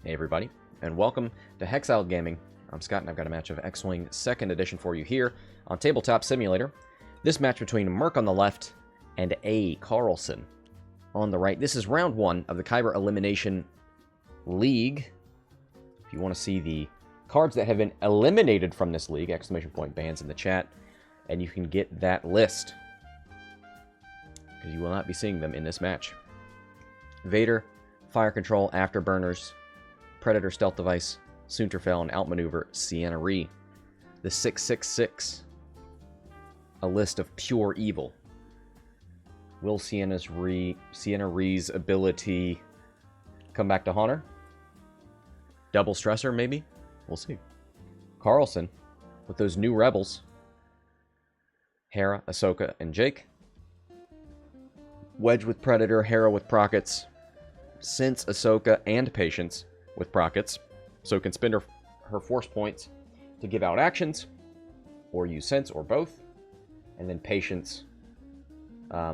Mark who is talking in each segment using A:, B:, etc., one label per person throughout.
A: Hey everybody, and welcome to Hexiled Gaming. I'm Scott, and I've got a match of X-Wing 2nd Edition for you here on Tabletop Simulator. This match between Merc on the left and AKarlsson on the right. This is round 1 of the Kyber Elimination League. If you want to see the cards that have been eliminated from this league, exclamation point bands in the chat, and you can get that list, because you will not be seeing them in this match. Vader, Fire Control, Afterburners, Predator Stealth Device, Soontir, and Outmaneuver Ciena. The 666. A list of pure evil. Will Ciena Ree's ability come back to haunt her? Double stressor, maybe? We'll see. Karlsson, with those new rebels. Hera, Ahsoka, and Jake. Wedge with Predator, Hera with Prockets. Sense, Ahsoka, and Patience with Prockets, so can spend her force points to give out actions, or use Sense, or both, and then Patience,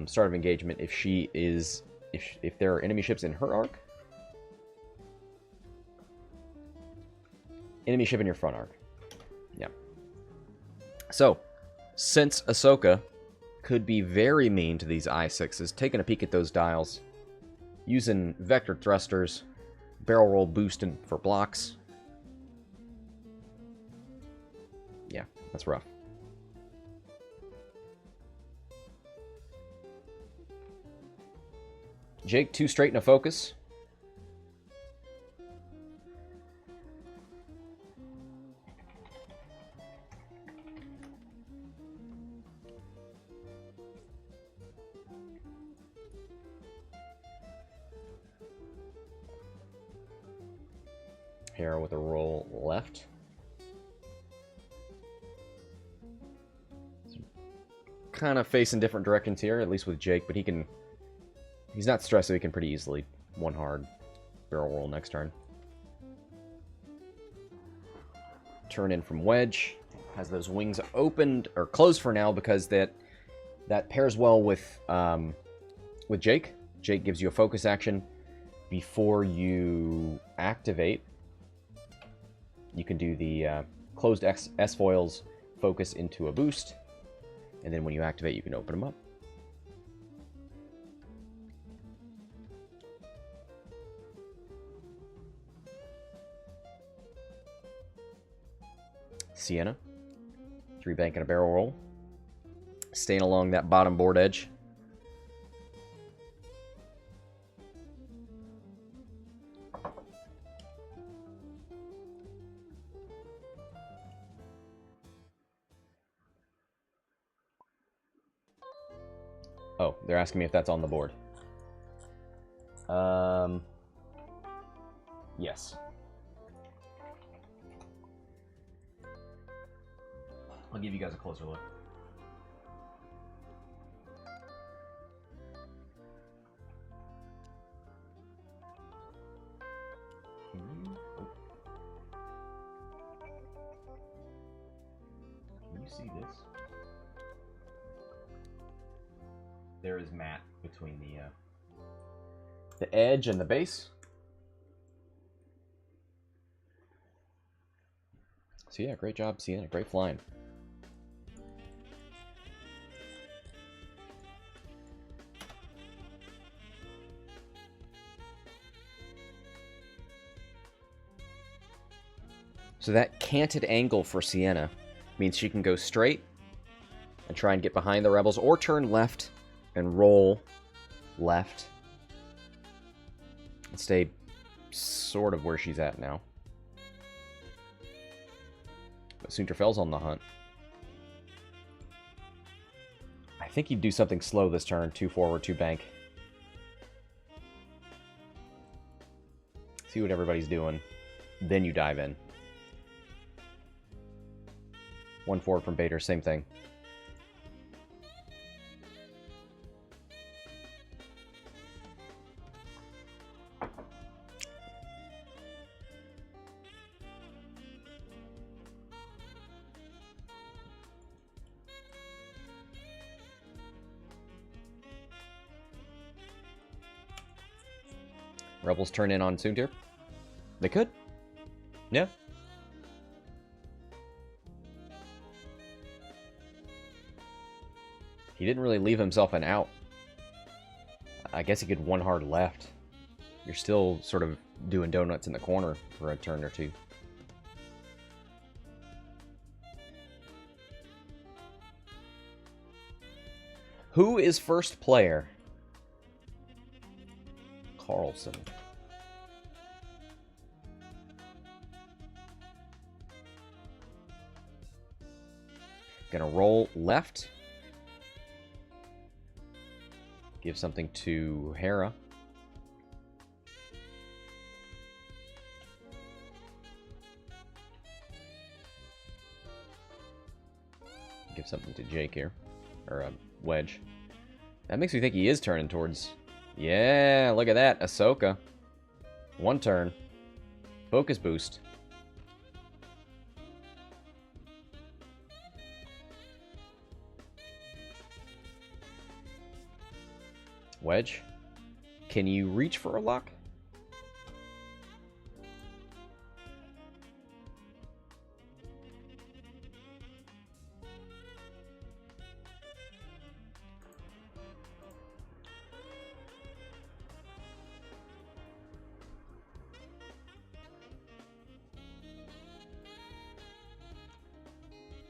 A: start of engagement if she is, if there are enemy ships in her arc. Enemy ship in your front arc. Yeah. So, Sense Ahsoka could be very mean to these I-6s, taking a peek at those dials, using vector thrusters, barrel roll boosting for blocks. Yeah, that's rough. Jake, 2 straight and a focus. Hera with a roll left. Kind of facing different directions here, at least with Jake, but he's not stressed, so he can pretty easily one hard barrel roll next turn. Turn in from Wedge. Has those wings opened, or closed for now, because that pairs well with Jake. Jake gives you a focus action before you activate. You can do the closed S-foils, focus into a boost, and then when you activate, you can open them up. Ciena, 3 bank and a barrel roll, staying along that bottom board edge. Oh, they're asking me if that's on the board. Yes. I'll give you guys a closer look. Can you see this? There is matte between the edge and the base. So yeah, great job, Ciena. Great flying. So that canted angle for Ciena means she can go straight and try and get behind the rebels, or turn left and roll left and stay sort of where she's at now. But Soontir's on the hunt. I think he'd do something slow this turn. 2 forward, 2 bank. See what everybody's doing. Then you dive in. 1 forward from Vader, same thing. Rebels turn in on Soontir. They could. Yeah. He didn't really leave himself an out. I guess he could one hard left. You're still sort of doing donuts in the corner for a turn or two. Who is first player? AKarlsson. Gonna roll left. Give something to Hera. Give something to Jake here. Or Wedge. That makes me think he is turning towards... Yeah, look at that. Ahsoka. One turn. Focus boost. Wedge. Can you reach for a lock?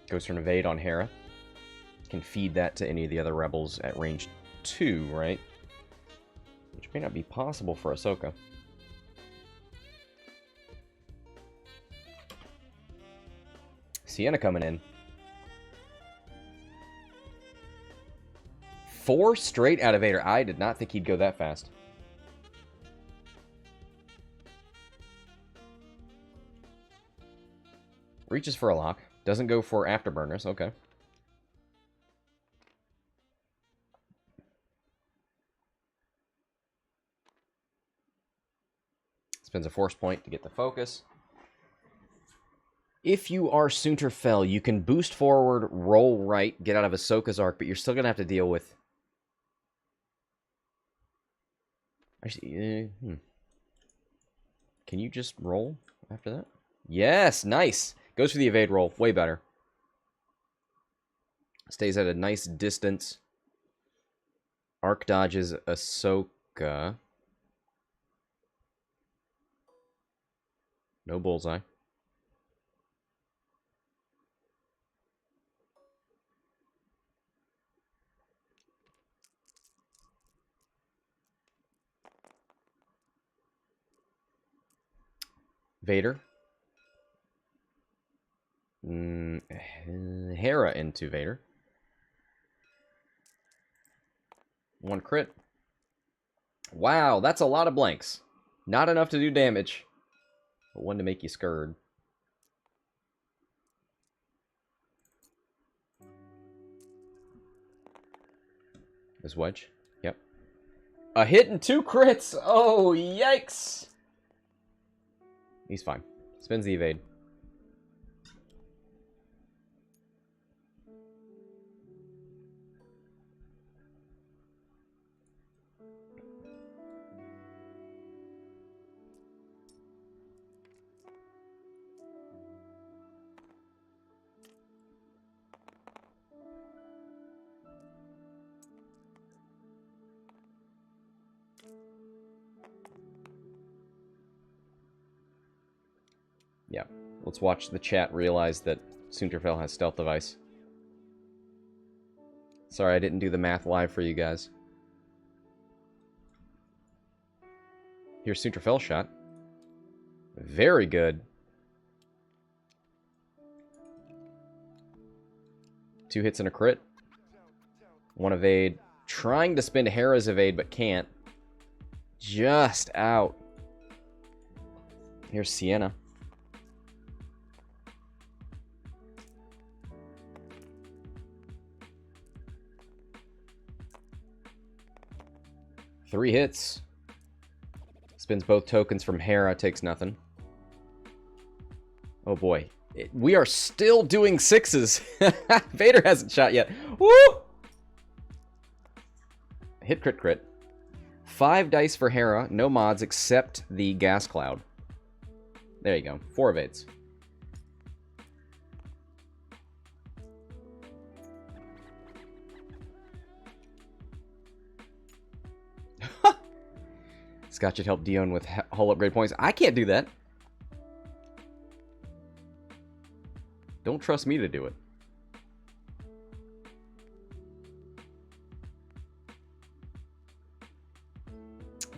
A: Goes for an evade on Hera. Can feed that to any of the other rebels at range 2, right? Which may not be possible for Ahsoka. Ciena coming in. 4 straight out of Vader. I did not think he'd go that fast. Reaches for a lock. Doesn't go for afterburners. Okay. Spends a force point to get the focus. If you are Soontir, you can boost forward, roll right, get out of Ahsoka's arc, but you're still going to have to deal with... Actually, Can you just roll after that? Yes, nice. Goes for the evade roll. Way better. Stays at a nice distance. Arc dodges Ahsoka. No bullseye. Vader. Hera into Vader. 1 crit. Wow, that's a lot of blanks. Not enough to do damage, but one to make you scared. This Wedge. Yep. A hit and 2 crits. Oh, yikes. He's fine. Spins the evade. Yeah, let's watch the chat realize that Soontir has stealth device. Sorry, I didn't do the math live for you guys. Here's Soontir shot. Very good. 2 hits and a crit. 1 evade. Trying to spin Hera's evade, but can't. Just out. Here's Ciena. Three hits. Spins both tokens from Hera, takes nothing. Oh boy. We are still doing 6s. Vader hasn't shot yet. Woo! Hit, crit, crit. 5 dice for Hera. No mods except the gas cloud. There you go. 4 evades. Scott should help Dion with hull upgrade points. I can't do that. Don't trust me to do it.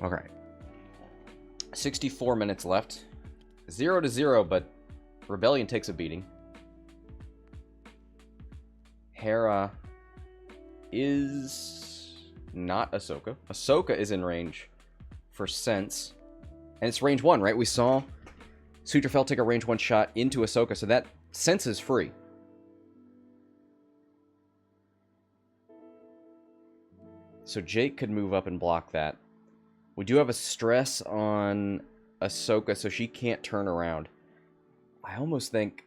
A: Okay. 64 minutes left. 0-0, but Rebellion takes a beating. Hera is not Ahsoka. Ahsoka is in range for sense. And it's range 1, right? We saw Soontir take a range 1 shot into Ahsoka, so that sense is free. So Jake could move up and block that. We do have a stress on Ahsoka, so she can't turn around. I almost think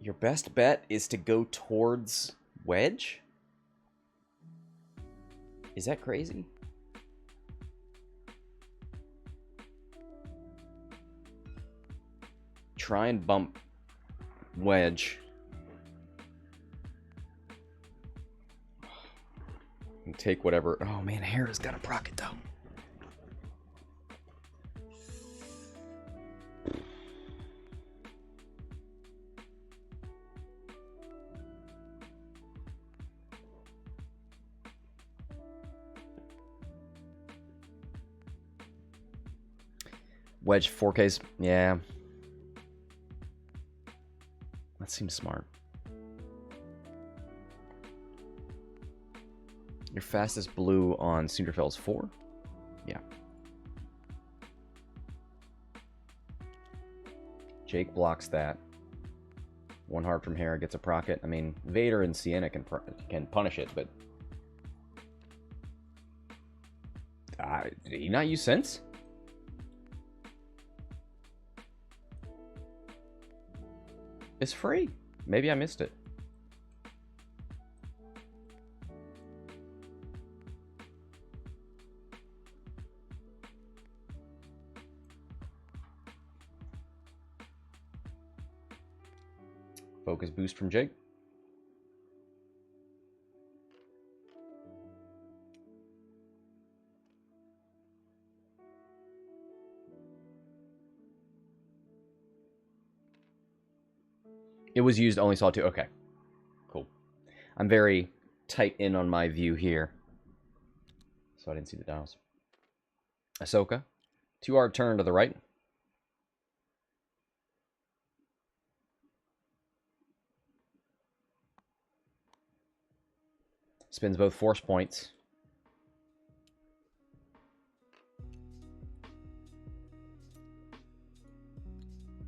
A: your best bet is to go towards Wedge? Is that crazy? Try and bump Wedge. And take whatever. Oh man, Hera's got a proc it though. Wedge 4Ks. Yeah. That seems smart. Your fastest blue on Soontir is 4? Yeah. Jake blocks that. 1 heart from Hera gets a procket. I mean, Vader and Ciena can punish it, but... did he not use sense? It's free. Maybe I missed it. Focus boost from Jake. It was used, only saw 2. Okay. Cool. I'm very tight in on my view here. So I didn't see the dials. Ahsoka. 2-arc turn to the right. Spins both force points.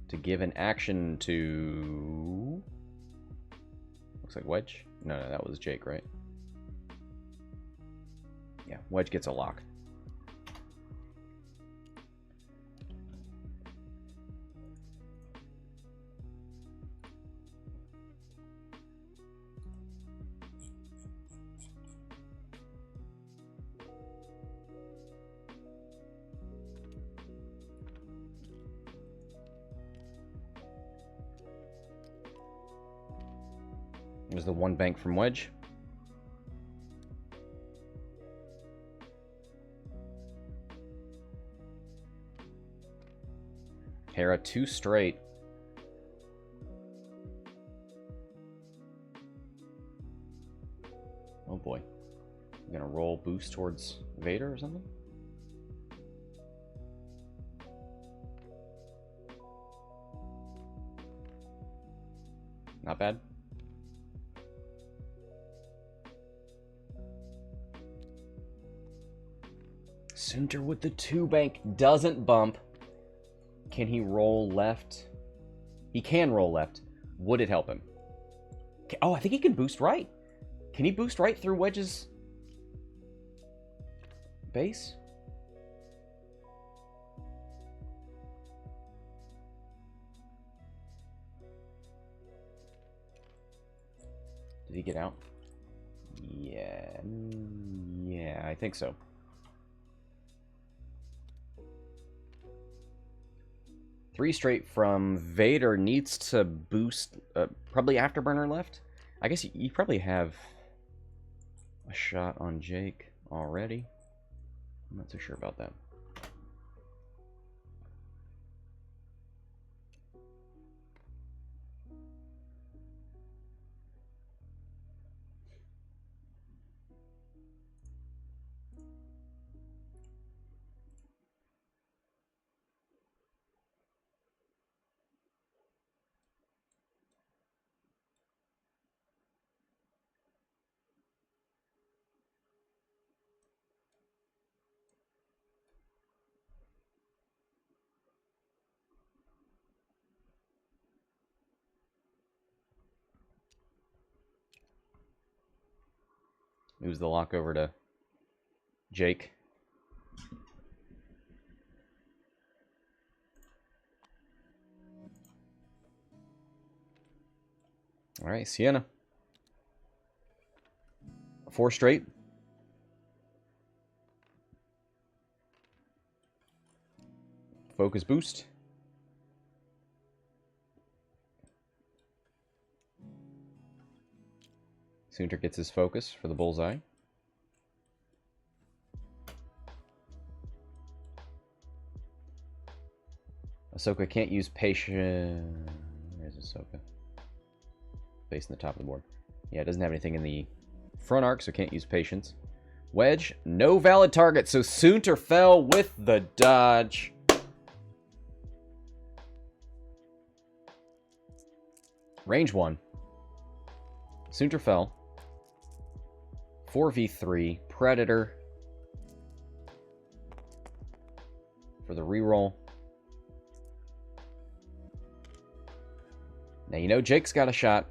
A: To give an action to... Looks like Wedge. No, that was Jake, right? Yeah, Wedge gets a lock. There's the 1 bank from Wedge. Hera 2 straight. Oh boy. I'm gonna roll boost towards Vader or something? Not bad. Soontir with the 2 bank doesn't bump. Can he roll left? He can roll left. Would it help him? Oh, I think he can boost right. Can he boost right through Wedge's base? Did he get out? Yeah. Yeah, I think so. 3 straight from Vader needs to boost, probably Afterburner left. I guess you probably have a shot on Jake already. I'm not so sure about that. Moves the lock over to Jake. All right, Ciena. 4 straight. Focus boost. Soontir gets his focus for the bullseye. Ahsoka can't use patience. Where's Ahsoka? Facing the top of the board. Yeah, it doesn't have anything in the front arc, so can't use patience. Wedge, no valid target, so Soontir fell with the dodge. Range 1. Soontir fell. 4v3. Predator. For the reroll. Now, you know Jake's got a shot,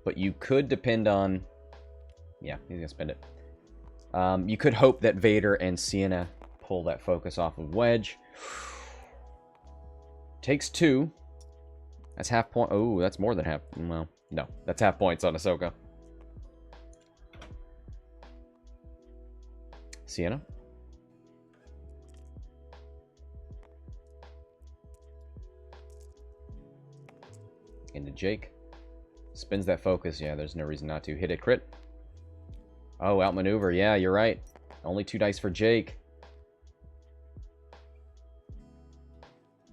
A: but you could depend on... Yeah, he's going to spend it. You could hope that Vader and Ciena pull that focus off of Wedge. Takes 2. That's half point. Oh, that's more than half. Well, no. That's half points on Ahsoka. Ciena. Into Jake. Spins that focus. Yeah, there's no reason not to. Hit a crit. Oh, outmaneuver. Yeah, you're right. Only 2 dice for Jake.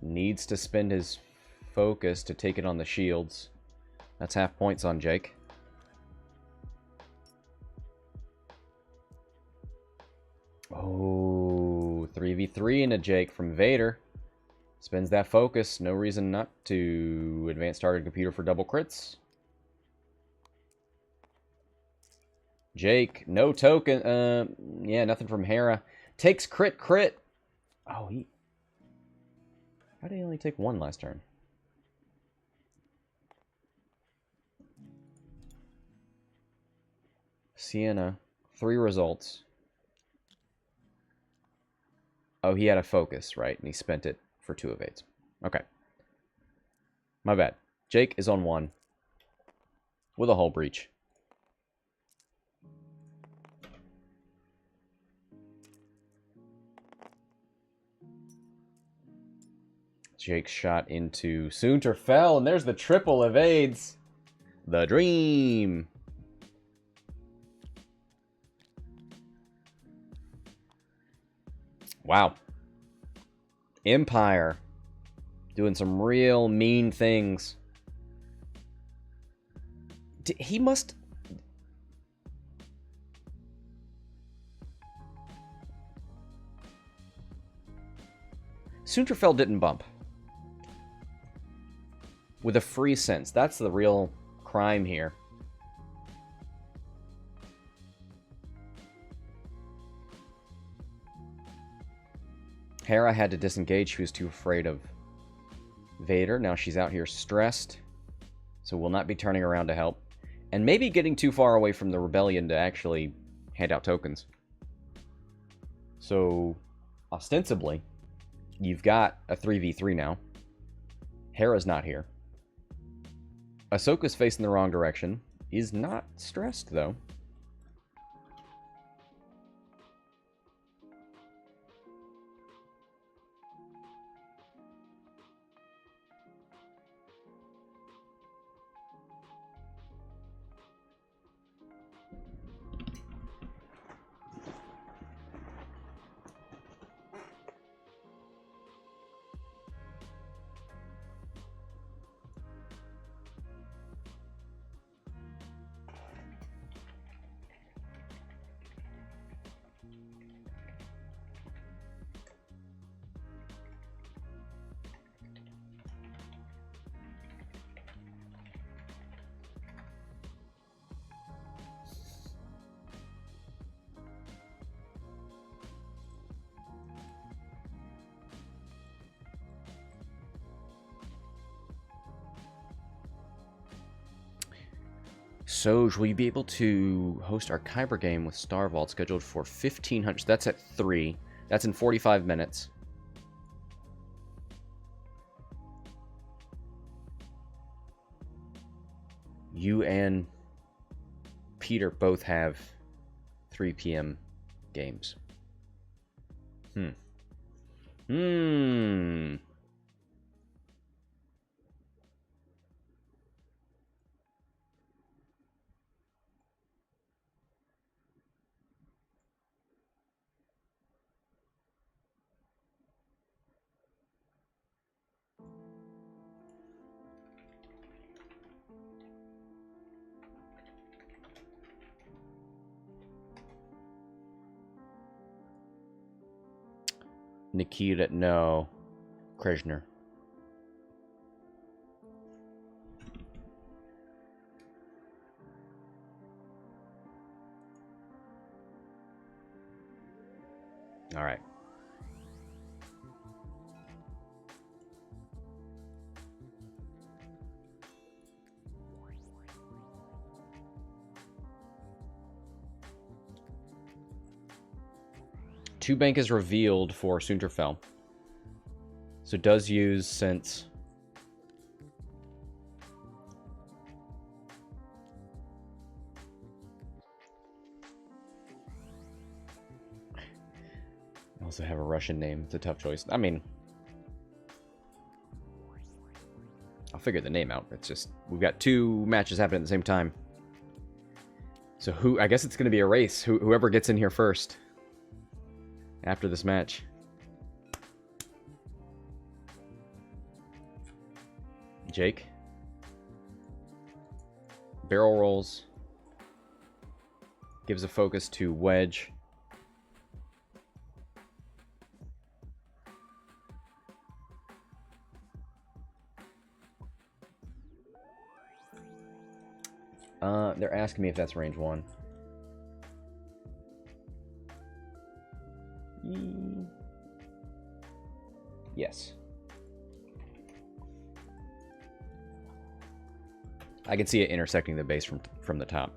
A: Needs to spend his focus to take it on the shields. That's half points on Jake. Oh, 3v3 into Jake from Vader. Spends that focus. No reason not to. Advanced target computer for double crits. Jake, no token. Yeah, nothing from Hera. Takes crit. Oh, he... How did he only take 1 last turn? Ciena, 3 results. Oh, he had a focus, right? And he spent it for 2 evades. Okay. My bad. Jake is on 1. With a hull breach. Jake's shot into Soontir fell, and there's the triple evades. The dream. Wow. Empire. Doing some real mean things. He must... Soontir fell didn't bump. With a free sense. That's the real crime here. Hera had to disengage. She was too afraid of Vader. Now she's out here stressed. So will not be turning around to help. And maybe getting too far away from the rebellion to actually hand out tokens. So, ostensibly, you've got a 3v3 now. Hera's not here. Ahsoka's facing the wrong direction. Is not stressed, though. Soj, will you be able to host our Kyber game with Star Vault scheduled for 1500? That's at 3. That's in 45 minutes. You and Peter both have 3 p.m. games. Nikita, no. Krishner. All right. Two bank is revealed for Soontir. So it does use since I also have a Russian name. It's a tough choice. I mean, I'll figure the name out. It's just we've got 2 matches happening at the same time. So I guess it's going to be a race. Whoever gets in here first after this match. Jake. Barrel rolls. Gives a focus to Wedge. They're asking me if that's range 1. Yes. I can see it intersecting the base from the top.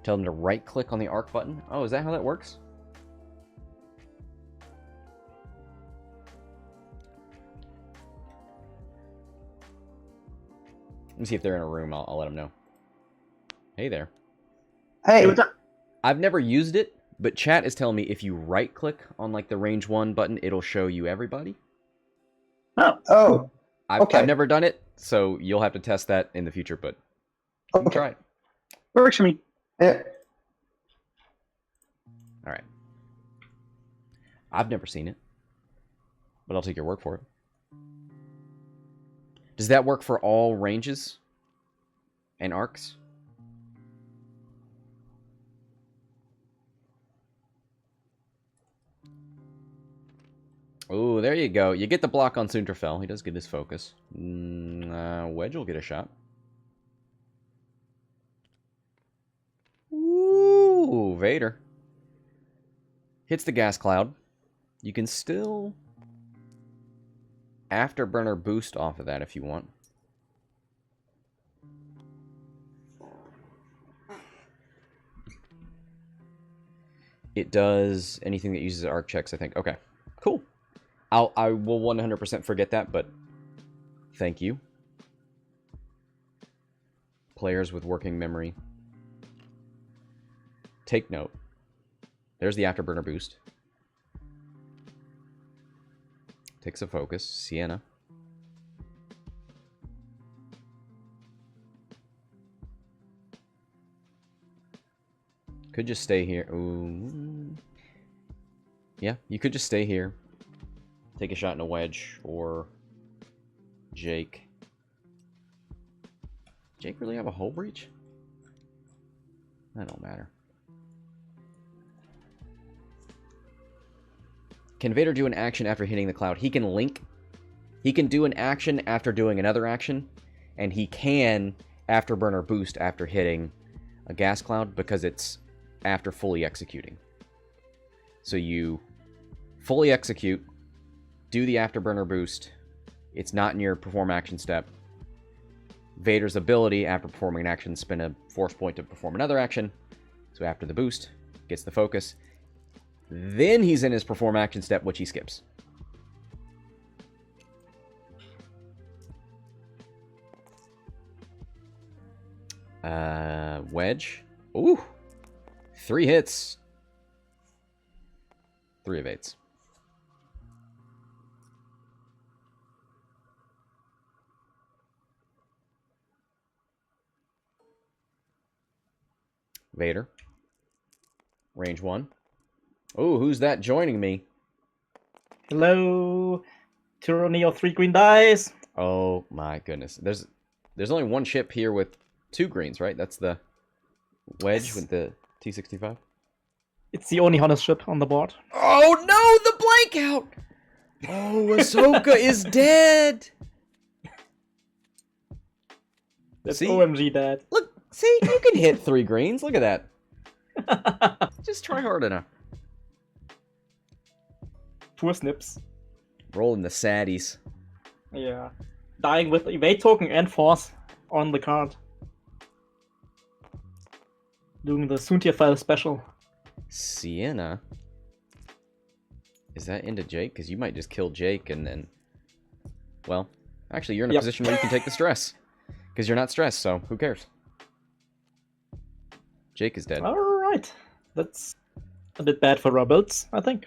A: Tell them to right-click on the arc button. Oh, is that how that works? Let me see if they're in a room. I'll let them know. Hey there.
B: Hey, what's up?
A: I've never used it, but chat is telling me if you right-click on like the range 1 button, it'll show you everybody.
B: Oh. Okay.
A: I've never done it, so you'll have to test that in the future, but you can try it.
B: Works for me. Yeah.
A: All right. I've never seen it, but I'll take your word for it. Does that work for all ranges and arcs? Oh, there you go. You get the block on Soontir. He does get his focus. Wedge will get a shot. Ooh, Vader. Hits the gas cloud. You can still afterburner boost off of that if you want. It does anything that uses arc checks, I think. Okay, cool. I will 100% forget that, but thank you. Players with working memory. Take note. There's the afterburner boost. Takes a focus. Ciena. Could just stay here. Ooh. Yeah, you could just stay here. Take a shot in a Wedge or Jake. Jake really have a hull breach? That don't matter. can Vader do an action after hitting the cloud? He can link. He can do an action after doing another action, and he can afterburner boost after hitting a gas cloud because it's after fully executing. So you fully execute, do the afterburner boost. It's not in your perform action step. Vader's ability, after performing an action, spend a force point to perform another action. So after the boost, gets the focus. Then he's in his perform action step, which he skips. Wedge. Ooh. 3 hits. 3 evades. Vader. Range 1. Oh, who's that joining me?
B: Hello. Tyranny of 3 green dice.
A: Oh my goodness. There's only one ship here with 2 greens, right? That's the Wedge with the T-65.
B: It's the only honest ship on the board.
A: Oh no, the blank out! Oh, Ahsoka is dead!
B: That's
A: see?
B: OMG dead.
A: Look, see, you can hit 3 greens. Look at that. Just try hard enough.
B: Poor snips.
A: Rolling the saddies.
B: Yeah. Dying with evade token and force on the card. Doing the Soontir file special.
A: Ciena? Is that into Jake? Because you might just kill Jake and then... Well, actually, you're in a position where you can take the stress. Because you're not stressed, so who cares? Jake is dead.
B: Alright. That's a bit bad for Rebels, I think.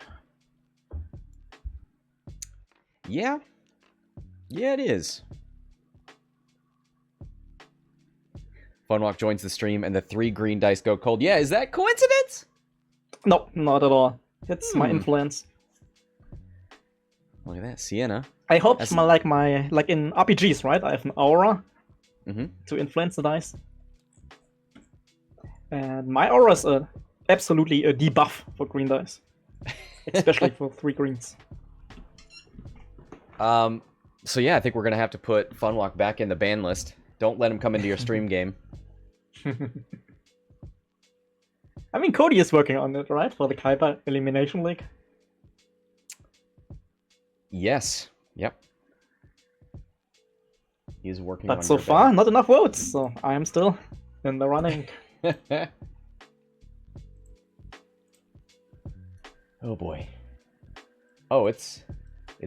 A: Yeah. Yeah, it is. Funwalk joins the stream and the 3 green dice go cold. Yeah, is that coincidence?
B: No, not at all. It's my influence.
A: Look at that, Ciena.
B: I hope like in RPGs, right? I have an aura to influence the dice. And my aura is absolutely a debuff for green dice. Especially for 3 greens.
A: So yeah, I think we're gonna have to put Funwalk back in the ban list. Don't let him come into your stream game.
B: I mean, Cody is working on it, right? For the Kyber Elimination League.
A: Yes. Yep. He's working on it.
B: But so far, not enough votes, so I am still in the running.
A: Oh boy. Oh, it's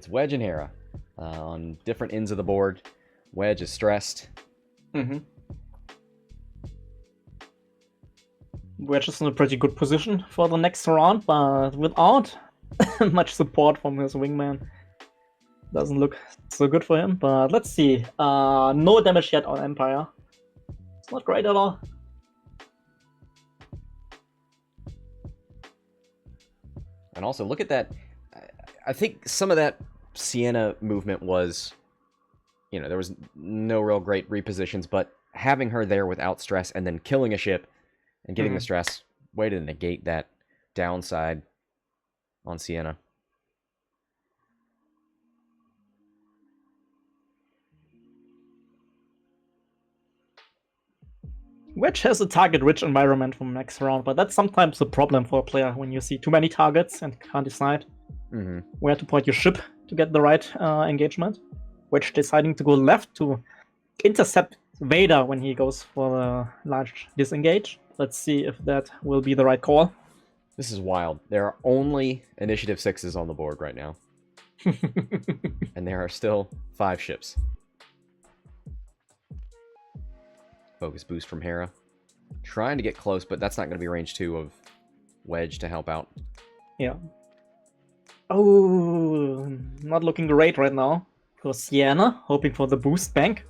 A: Wedge and Hera. On different ends of the board. Wedge is stressed.
B: Wedge is in a pretty good position for the next round, but without much support from his wingman. Doesn't look so good for him, but let's see. No damage yet on Empire. It's not great at all.
A: And also, look at that. I think some of that Ciena movement was, you know, there was no real great repositions, but having her there without stress and then killing a ship and getting the stress, way to negate that downside on Ciena.
B: Wedge has a target-rich environment from next round, but that's sometimes a problem for a player when you see too many targets and can't decide where to point your ship to get the right engagement. Wedge deciding to go left to intercept Vader when he goes for the large disengage. Let's see if that will be the right call.
A: This is wild. There are only initiative 6s on the board right now. And there are still 5 ships. Focus boost from Hera. Trying to get close, but that's not going to be range 2 of Wedge to help out.
B: Yeah. Oh, not looking great right now. For Ciena, hoping for the boost bank.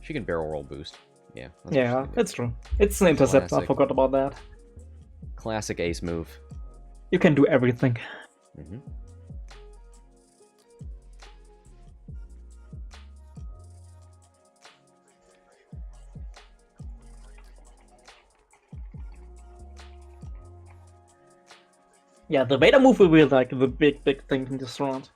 A: She can barrel roll boost. Yeah.
B: Yeah, it's true. It's an intercept. I forgot about that.
A: Classic ace move.
B: You can do everything. Yeah, the Vader move will be like the big thing in this round.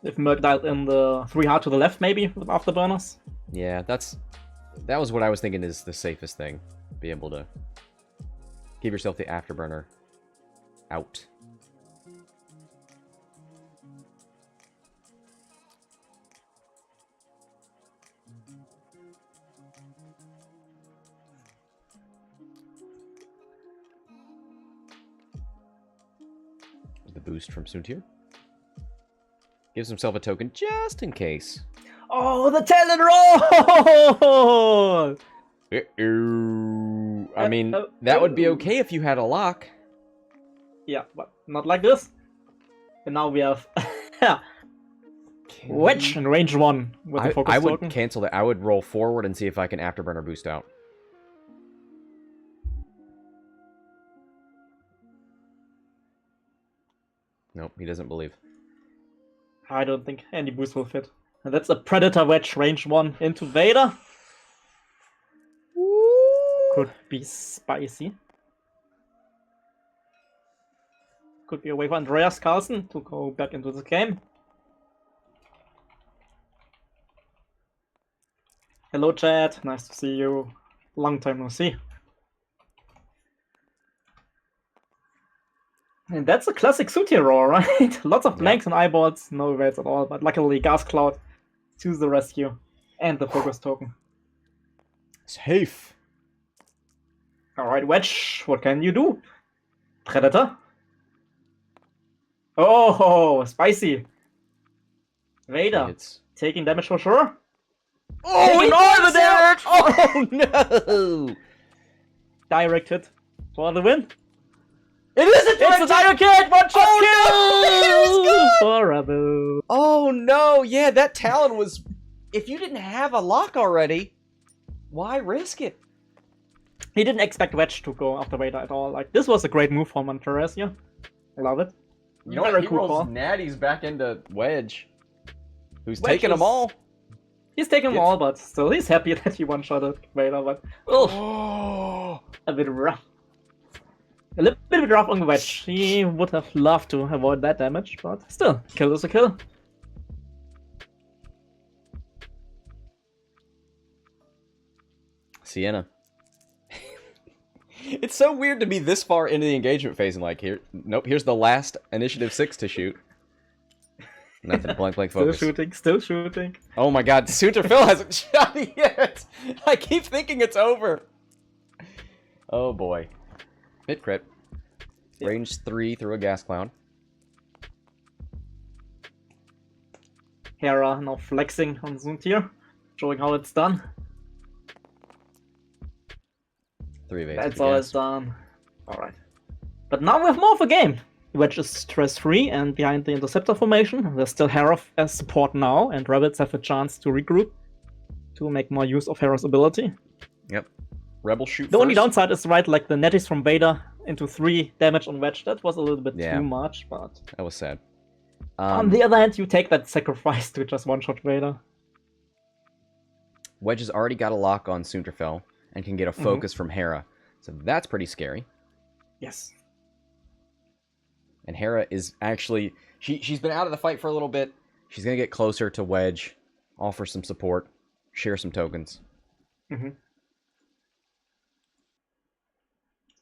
B: If Merc dialed in the 3 hard to the left, maybe with afterburners.
A: Yeah, that was what I was thinking is the safest thing. Be able to give yourself the afterburner out. The boost from Soontir. Gives himself a token just in case.
B: Oh, the talent roll!
A: I mean, that would be okay if you had a lock.
B: Yeah, but not like this. And now we have Wedge in range 1 with the focus
A: I would
B: token.
A: cancel that. I would roll forward and see if I can afterburner boost out. Nope, he doesn't believe.
B: I don't think any boost will fit. And that's a Predator Wedge range 1 into Vader. Could be spicy. Could be a way for AKarlsson to go back into the game. Hello chat, nice to see you. Long time no see. And that's a classic Soontir roll, right? Lots of blanks and eyeballs, no evades at all, but luckily Gas Cloud to the rescue. And the focus token.
A: Safe.
B: Alright, Wedge, what can you do? Predator? Oh, spicy. Vader, taking damage for sure.
A: Oh,
B: taking all the damage!
A: Oh no!
B: Direct hit for the win.
A: It is a direct
B: It's a direct hit! One shot kill! For Rebel.
A: Oh no, yeah, that Talon was... If you didn't have a lock already, why risk it?
B: He didn't expect Wedge to go after Vader at all. Like, this was a great move from Antilles, yeah. I love it.
A: You know what? He rolls natties back into Wedge, who's
B: Wedge
A: taking them all.
B: He's taking them all, but still, he's happy that he one-shotted Vader, but...
A: Oh,
B: a bit rough. A little bit rough on the Wedge. He would have loved to avoid that damage, but still, kill is a kill.
A: Ciena. It's so weird to be this far into the engagement phase and like, here, nope, here's the last initiative 6 to shoot. Nothing, blank focus.
B: Still shooting.
A: Oh my god, Soontir Phil hasn't shot yet! I keep thinking it's over! Oh boy. Hit crit. Range 3 through a gas cloud.
B: Hera now flexing on Soontir, showing how it's done.
A: 3 evades.
B: That's all it's done. Alright. But now we have more of a game. Wedge is stress-free and behind the interceptor formation. There's still Hera as support now, and Rebels have a chance to regroup to make more use of Hera's ability.
A: Yep. Rebel shoot
B: The only downside is, right, like the netties from Vader into 3 damage on Wedge. That was a little bit too much, but...
A: That was sad.
B: On the other hand, you take that sacrifice to just one-shot Vader.
A: Wedge has already got a lock on Soontir Phil and can get a focus from Hera. So that's pretty scary.
B: Yes.
A: And Hera is actually... She's been out of the fight for a little bit. She's going to get closer to Wedge, offer some support, share some tokens.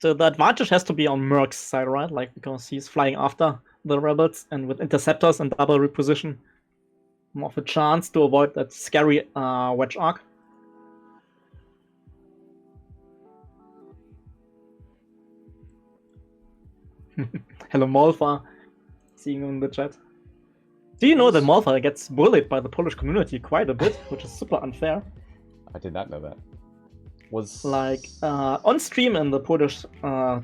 B: So the advantage has to be on Merc's side, right? Like, because he's flying after the Rebels, and with interceptors and double reposition, more of a chance to avoid that scary Wedge arc. Hello, Malfa. Seeing you in the chat. Do you know that Malfa gets bullied by the Polish community quite a bit, which is super unfair?
A: I did not know that. Was
B: like on stream in the Polish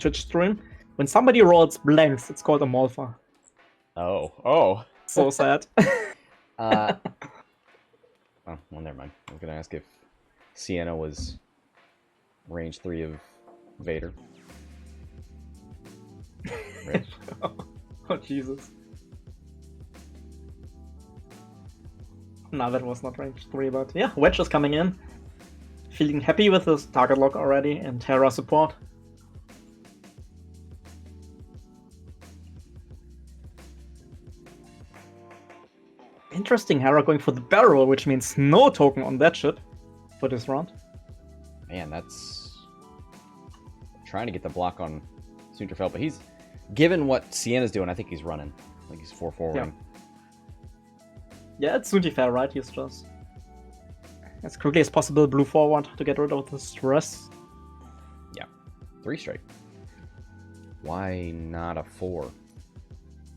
B: Twitch stream, when somebody rolls blanks, it's called a Malfa.
A: Oh.
B: So sad.
A: Oh, well, never mind. I was gonna ask if Ciena was range 3 of Vader. Right.
B: Oh, Jesus. No, that was not range 3, but yeah, Wedge is coming in. Feeling happy with his target lock already, and Hera support. interesting. Hera going for the barrel, which means no token on that ship for this round.
A: Man, that's trying to get the block on Soontir, but he's given what Ciena's doing. I think he's running. I think he's 4-4.
B: Yeah, it's Soontir, right? He's just as quickly as possible blue forward to get rid of the stress.
A: Yeah, 3 straight. Why not a 4?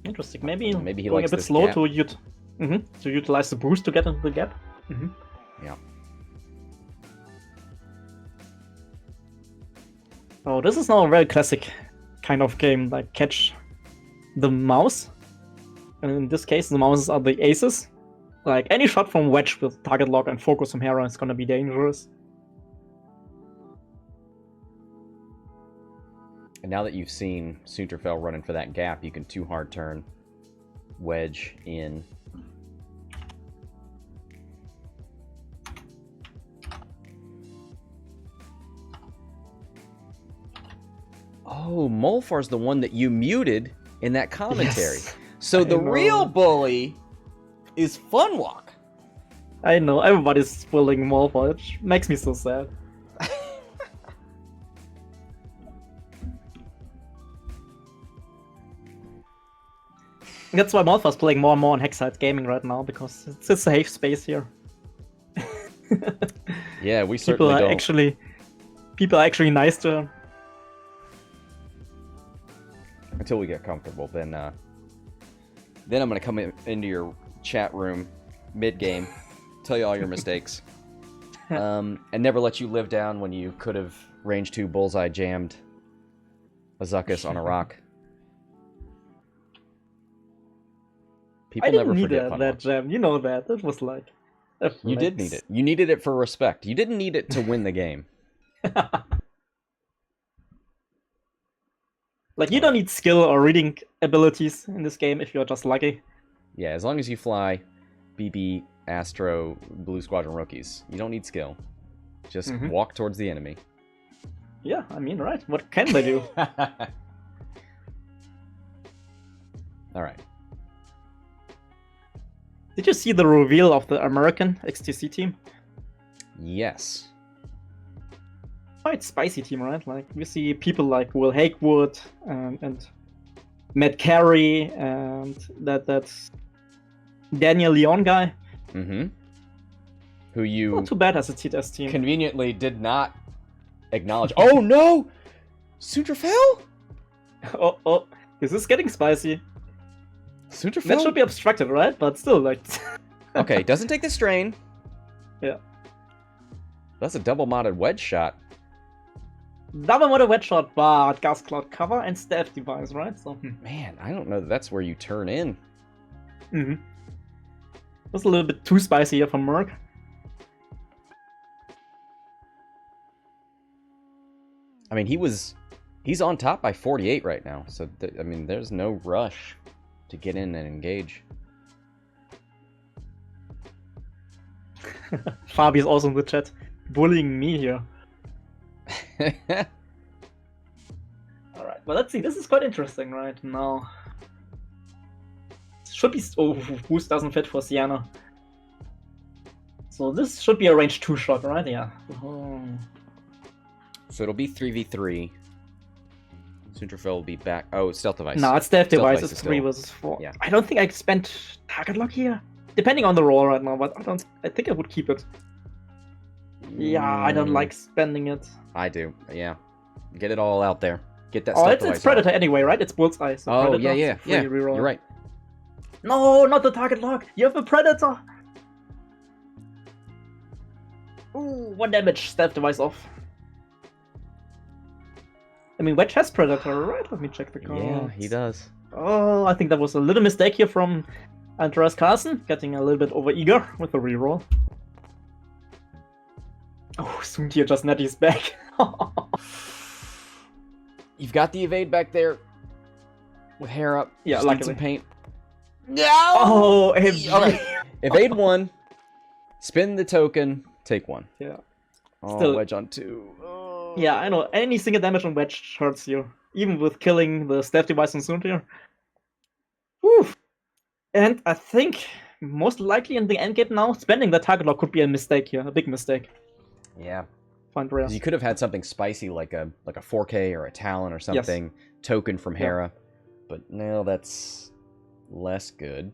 B: Interesting. Maybe
A: he
B: going
A: likes
B: a bit
A: this
B: slow
A: gap.
B: to utilize the boost to get into the gap.
A: Yeah.
B: Oh, this is now a very classic kind of game, like catch the mouse. And in this case, the mouses are the aces. Like, any shot from Wedge with target lock and focus from Hera is gonna be dangerous.
A: And now that you've seen Soontir running for that gap, you can 2-hard turn Wedge in. Oh, Molfar's the one that you muted in that commentary.
B: Yes,
A: so the real bully is Funwalk.
B: I know, everybody's bullying Molfar, which makes me so sad. That's why Malfa's playing more and more on Hexiled Gaming right now, because it's a safe space here.
A: Yeah, we certainly don't.
B: People are actually nice to him.
A: Until we get comfortable, then I'm gonna come into your chat room mid-game, tell you all your mistakes, and never let you live down when you could have range 2 bullseye jammed a Zuckuss on a rock. People never forget
B: that jam. You know that. It was like...
A: You did need it. You needed it for respect. You didn't need it to win the game.
B: Like, you don't need skill or reading abilities in this game if you're just lucky.
A: Yeah, as long as you fly BB, Astro, Blue Squadron rookies, you don't need skill. Just walk towards the enemy.
B: Yeah, I mean, right. What can they do?
A: Alright.
B: Did you see the reveal of the American XTC team?
A: Yes.
B: Quite spicy team, right? Like, we see people like Will Hakewood and Matt Carey and that's Daniel Leon guy. Who you not too bad as a TTS team.
A: Conveniently did not acknowledge. Oh no! Soontir?
B: Oh, this is getting spicy.
A: Soontir?
B: That should be obstructed, right? But still, like...
A: Okay, doesn't take the strain.
B: Yeah.
A: That's a double modded wedge shot.
B: Double modded wedge shot, but gas cloud cover and staff device, right? So
A: man, I don't know that that's where you turn in.
B: That's a little bit too spicy here for Merc.
A: I mean, he's on top by 48 right now. So I mean, there's no rush to get in and engage.
B: Fabi is also in the chat, bullying me here. Alright, well, let's see. This is quite interesting right now. Should be... Oh, boost doesn't fit for Ciena. So this should be a range 2 shot, right? Yeah.
A: So it'll be 3v3. Soontir will be back. Oh, stealth device.
B: No, it's stealth device. It's 3 versus 4.
A: Yeah.
B: I don't think I spent target lock here. Depending on the roll right now, but I think I would keep it. Yeah, I don't like spending it.
A: I do. Yeah. Get it all out there. Get that
B: stealth
A: device.
B: Oh, it's Predator anyway, right? It's Bullseye. So
A: oh,
B: Predator,
A: yeah.
B: Reroll.
A: You're right.
B: No, not the target lock. You have a Predator. Ooh, 1 damage. Stealth device off. I mean, Wedge has Predator, right? Let me check the cards.
A: Yeah, he does.
B: Oh, I think that was a little mistake here from AKarlsson, getting a little bit over-eager with the reroll. Oh, Soontir just Nettie's back.
A: You've got the evade back there with Hera.
B: Yeah,
A: like some paint. No!
B: Oh,
A: okay. Evade 1, spin the token, take 1.
B: Yeah.
A: Oh,
B: Still,
A: Wedge on 2. Oh.
B: Yeah, I know. Any single damage on Wedge hurts you. Even with killing the staff device on Soontir. Woo! And I think most likely in the endgame now, spending the target lock could be a mistake here, a big mistake.
A: Yeah.
B: For Andreas.
A: You could have had something spicy like a 4K or a Talon or something, token from Hera. But no, that's less good.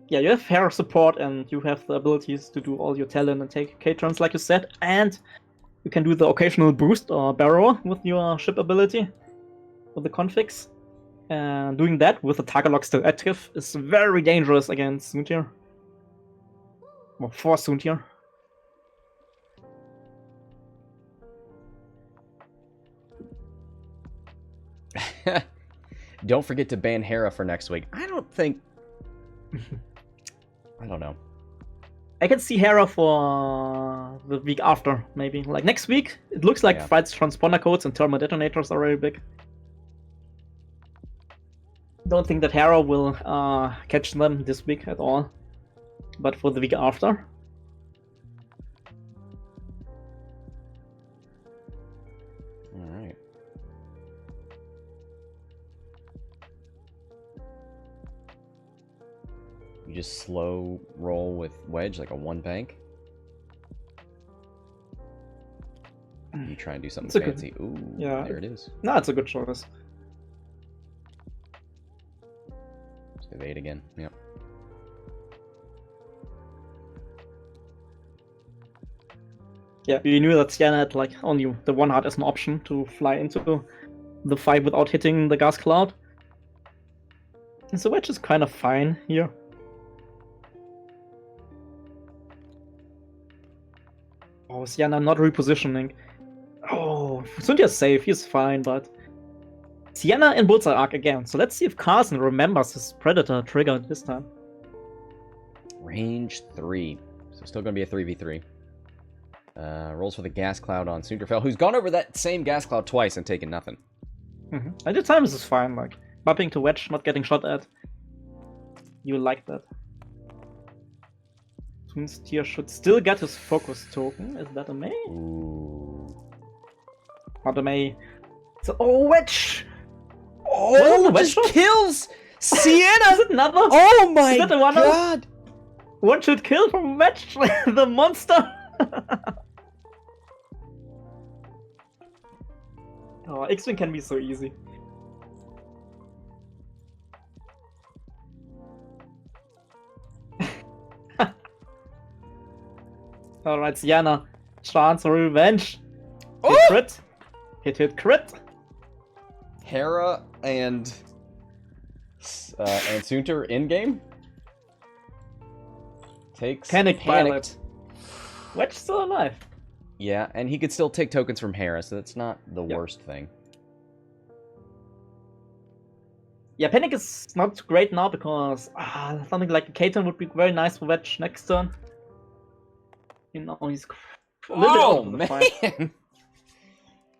B: Yeah, you have Hera support and you have the abilities to do all your Talon and take K-turns like you said, and you can do the occasional boost or barrow with your ship ability, with the configs. And doing that with the target lock still active is very dangerous against Soontir. Well, for Soontir.
A: Don't forget to ban Hera for next week. I don't think... I don't know.
B: I can see Hera for the week after, maybe. Like next week, it looks like Fright's transponder codes and thermal detonators are very big. Don't think that Hera will catch them this week at all. But for the week after...
A: Alright. You just slow roll with Wedge, like a one bank. You try and do something fancy. Ooh,
B: yeah,
A: there it is.
B: No, it's a good choice.
A: Just evade again. Yep.
B: Yeah, you knew that Ciena had like only the one heart as an option to fly into the fight without hitting the gas cloud. And so Wedge is kind of fine here. Oh, Ciena not repositioning. Oh, Soontir's safe, he's fine, but... Ciena in Bullseye Arc again, so let's see if AKarlsson remembers his Predator trigger this time.
A: Range 3. So still going to be a 3v3. Rolls for the gas cloud on Soontir, who's gone over that same gas cloud twice and taken nothing.
B: At the time this is fine, like bumping to Wedge, not getting shot at. You like that. Soontir should still get his focus token. Is that a May?
A: Ooh.
B: Not a May. So, oh, Wedge!
A: Oh, Wedge kills Ciena!
B: Is it another?
A: Oh my
B: Is that a
A: god!
B: One should kill from Wedge, the monster! Oh, X-Wing can be so easy. Alright, Ciena. Chance for revenge. Hit crit. Hit crit.
A: Hera and Soontir in game. Takes
B: panicked. Wedge still alive.
A: Yeah, and he could still take tokens from Hera, so that's not the worst thing.
B: Yeah, Panic is not great now because something like a K-turn would be very nice for Wedge next turn. You know, he's a little bit out of the fight.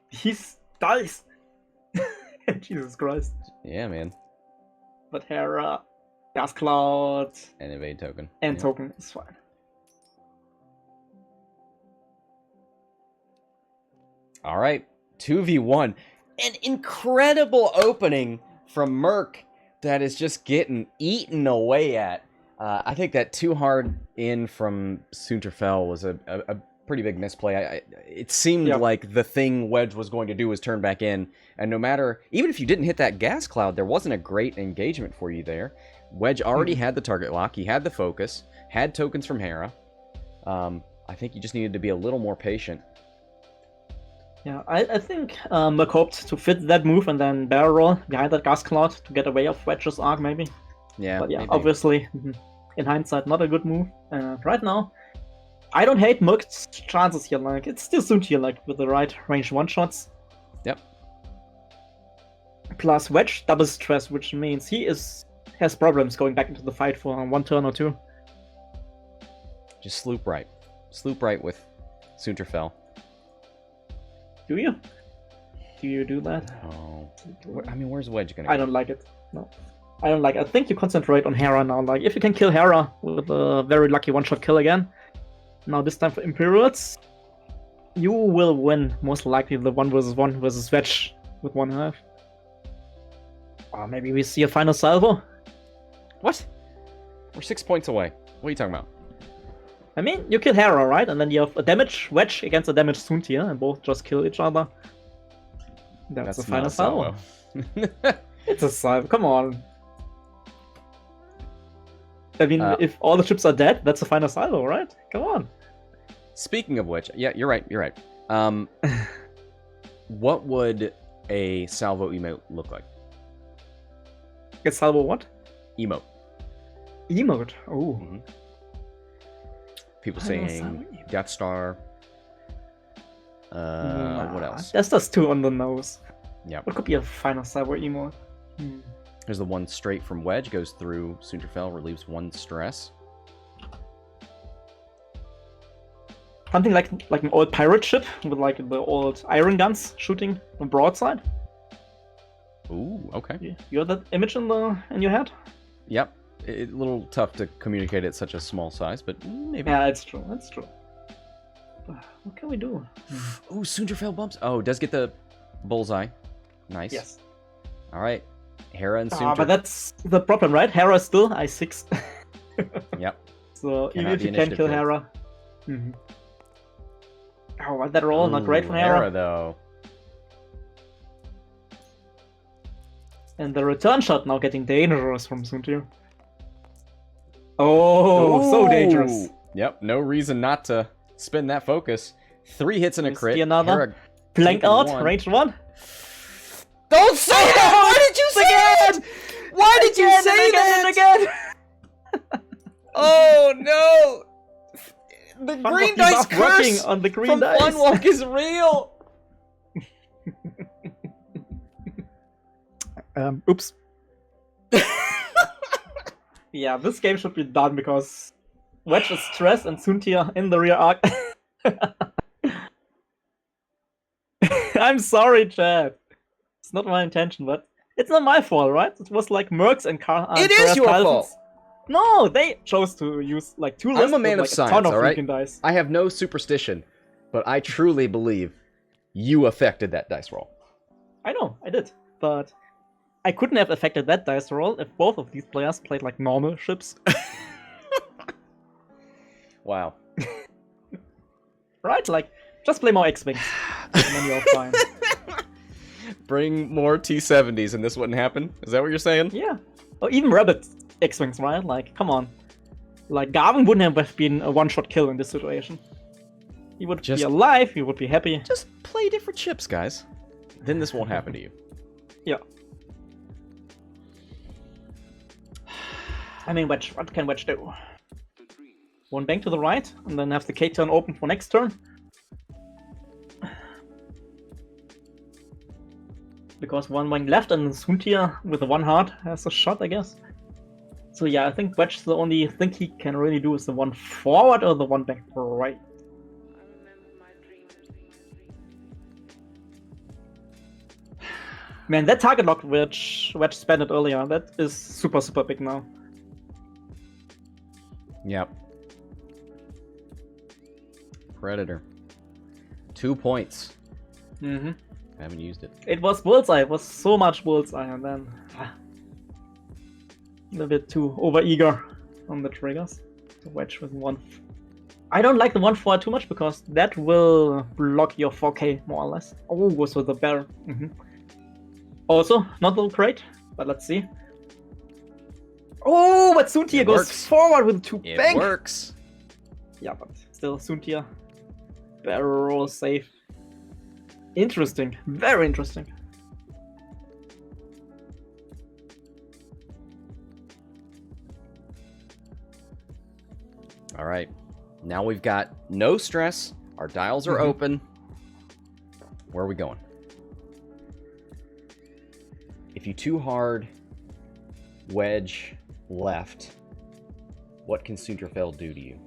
B: He's dies. Jesus Christ.
A: Yeah, man.
B: But Hera, Gas Cloud,
A: and evade token.
B: And token is fine.
A: All right, 2v1. An incredible opening from Merc that is just getting eaten away at. I think that too hard in from Soontir was a pretty big misplay. It seemed like the thing Wedge was going to do was turn back in, and no matter, even if you didn't hit that gas cloud, there wasn't a great engagement for you there. Wedge already had the target lock, he had the focus, had tokens from Hera. I think you just needed to be a little more patient.
B: Yeah, I think Merc hoped to fit that move and then barrel roll behind that gas cloud to get away of Wedge's arc, maybe.
A: Yeah,
B: but yeah,
A: maybe.
B: Obviously, in hindsight, not a good move. Right now, I don't hate Merc's chances here. Like, it's still Soontir, like with the right range one-shots.
A: Yep.
B: Plus Wedge double stress, which means he has problems going back into the fight for one turn or two.
A: Just sloop right. Sloop right with Soontir.
B: Do you? Do you do that?
A: Oh. I mean, where's Wedge gonna go?
B: I don't like it. No. I don't like it. I think you concentrate on Hera now. Like, if you can kill Hera with a very lucky one-shot kill again, now this time for Imperials, you will win, most likely, the 1v1 versus Wedge with 1/2. Or maybe we see a final salvo?
A: What? We're 6 points away. What are you talking about?
B: I mean, you kill Hera, right? And then you have a damage Wedge against a damage Soontir, and both just kill each other. That's the final salvo. It's a salvo. Come on. I mean, if all the ships are dead, that's the final salvo, right? Come on.
A: Speaking of which, yeah, you're right. You're right. What would a salvo emote look like?
B: A salvo what?
A: Emote.
B: Emote. Oh.
A: Mm-hmm. People saying Death Star. What else?
B: That's just too on the nose.
A: Yeah.
B: What could be a final salvo emote?
A: There's the one straight from Wedge, goes through Soontir, relieves 1 stress.
B: Something like an old pirate ship with like the old iron guns shooting a broadside.
A: Ooh, okay.
B: You have that image in your head?
A: Yep. It's a little tough to communicate at such a small size, but maybe.
B: Yeah, it's true. That's true. What can we do?
A: Ooh, Soontir bumps. Oh, does get the bullseye. Nice.
B: Yes.
A: All right. Hera and Soontir.
B: But that's the problem, right? Hera is still I6.
A: Yep.
B: So even if you can kill Hera. Mm-hmm. Oh, that roll not great for Hera.
A: Though.
B: And the return shot now getting dangerous from Soontir. Oh, so dangerous.
A: Yep, no reason not to spin that focus. 3 hits and a crit.
B: Another. Flank out, range 1.
A: Don't say that! Why did you say that? Why did you say that?
B: Again?
A: Oh no! The green dice curse
B: on the green
A: from
B: dice.
A: Funwalk is real!
B: Oops. Yeah, this game should be done because Wedge is stressed and Soontir in the rear arc. I'm sorry, chat. It's not my intention, but it's not my fault, right? It was like Mercs and
A: It is your fault!
B: No, they chose to use like 2 lists.
A: I'm a man
B: with,
A: of
B: like,
A: science,
B: a ton of
A: alright?
B: dice.
A: I have no superstition, but I truly believe you affected that dice roll.
B: I know, I did. But I couldn't have affected that dice roll if both of these players played like normal ships.
A: Wow.
B: Right? Like, just play more X-Wings. And then you're fine.
A: Bring more T-70s and this wouldn't happen? Is that what you're saying?
B: Yeah. Or even Rabbit X-Wings, right? Like, come on. Like, Garvin wouldn't have been a one-shot kill in this situation. He would be alive, he would be happy.
A: Just play different ships, guys. Then this won't happen to you.
B: Yeah. I mean, Wedge, what can Wedge do? 1 bank to the right, and then have the K-turn open for next turn. Because 1 bank left, and Soontir with the 1 heart has a shot, I guess. So yeah, I think Wedge, the only thing he can really do is the 1 forward or the 1 back right. Man, that target lock which Wedge spent it earlier, that is super, super big now.
A: Yep. Predator. 2 points.
B: Mm-hmm.
A: I haven't used it.
B: It was bullseye, it was so much bullseye, and then a little bit too over-eager on the triggers. The Wedge with 1. I don't like the 1-4 too much because that will block your 4K more or less. Oh, goes with the bear. Mm-hmm. Also, not so great, but let's see. Oh, but Soontir goes forward with 2 bang.
A: It works.
B: Yeah, but still Soontir. Barrel safe. Interesting. Very interesting.
A: All right. Now we've got no stress. Our dials are open. Where are we going? If you too hard Wedge left, what can Soontir do to you?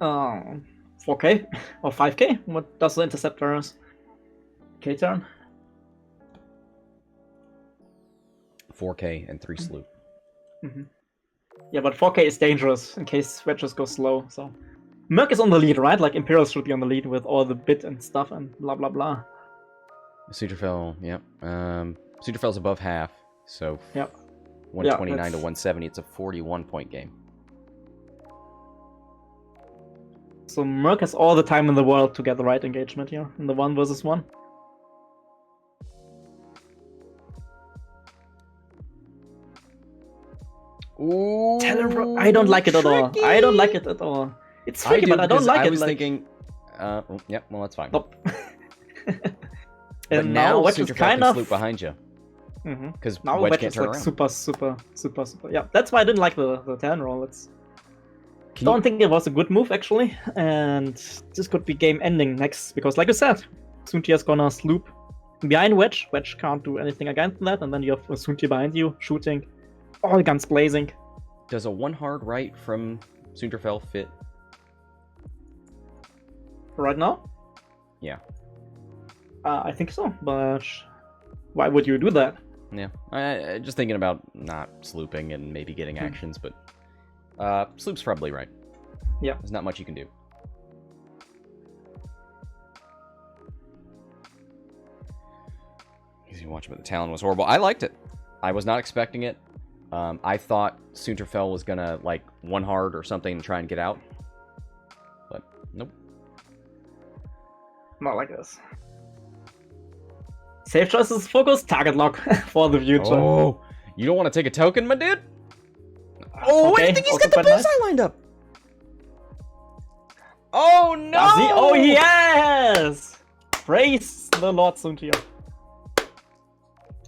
B: 4K or 5K? What does the interceptor's K-turn?
A: 4K and 3 slew.
B: Mm-hmm. Yeah, but 4K is dangerous in case Wedges go slow, so... Merc is on the lead, right? Like, Imperials should be on the lead with all the bit and stuff and blah blah blah.
A: Soontir, yep. Soontir's above half, so...
B: Yep.
A: 129 to 170. It's a 41-point game.
B: So Merc has all the time in the world to get the right engagement here in the 1 versus 1.
A: Ooh,
B: I don't like it at all. I don't like it at all. It's tricky, but I don't like it.
A: I was thinking... yeah, well, that's fine.
B: Nope.
A: But
B: and
A: now
B: Wedge is kind of
A: sloop behind you. Because
B: now
A: Wedge
B: Wedge
A: can't
B: is
A: turn
B: like
A: around.
B: super. Yeah, that's why I didn't like the 10 roll. Don't think it was a good move actually, and this could be game ending next because, like you said, Soontir is gonna sloop behind Wedge. Wedge can't do anything against that, and then you have Soontir behind you shooting, all guns blazing.
A: Does a 1 hard right from Soontir fit?
B: Right now?
A: Yeah.
B: I think so, but why would you do that?
A: Yeah, just thinking about not slooping and maybe getting actions, but sloop's probably right.
B: Yeah.
A: There's not much you can do. Easy to watch, but the Talon was horrible. I liked it. I was not expecting it. I thought Soontir was gonna like 1 hard or something and try and get out, but nope.
B: Not like this. Safe choices, focus, target lock for the future.
A: Oh, you don't want to take a token, my dude? Oh,
B: okay.
A: I think he's got the bullseye lined up. Oh, no!
B: Does he? Oh, yes! Praise the Lord, Soontir.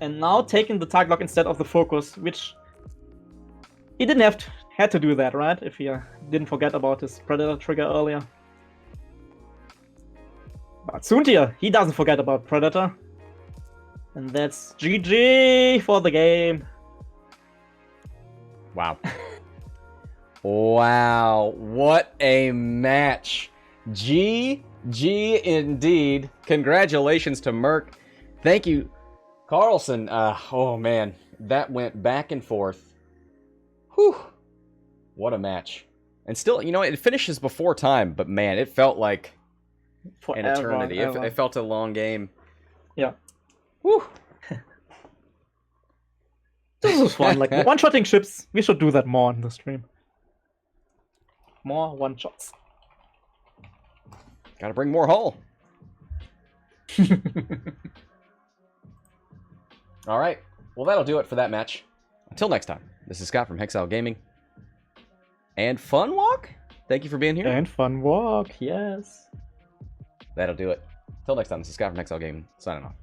B: And now taking the target lock instead of the focus, which he didn't had to do that, right? If he didn't forget about his Predator trigger earlier. But Soontir, he doesn't forget about Predator. And that's GG for the game.
A: Wow. Wow, what a match. GG indeed. Congratulations to Merc. Thank you, Karlsson. Oh man, that went back and forth. Whew. What a match. And still, you know, it finishes before time, but man, it felt like an eternity. It felt a long game.
B: Yeah.
A: Whew.
B: This was fun. Like one-shotting ships. We should do that more in the stream. More one-shots.
A: Gotta bring more hull. Alright. Well, that'll do it for that match. Until next time, this is Scott from Hexiled Gaming. And Fun Walk? Thank you for being here.
B: And Fun Walk, yes.
A: That'll do it. Until next time, this is Scott from Hexiled Gaming, signing off.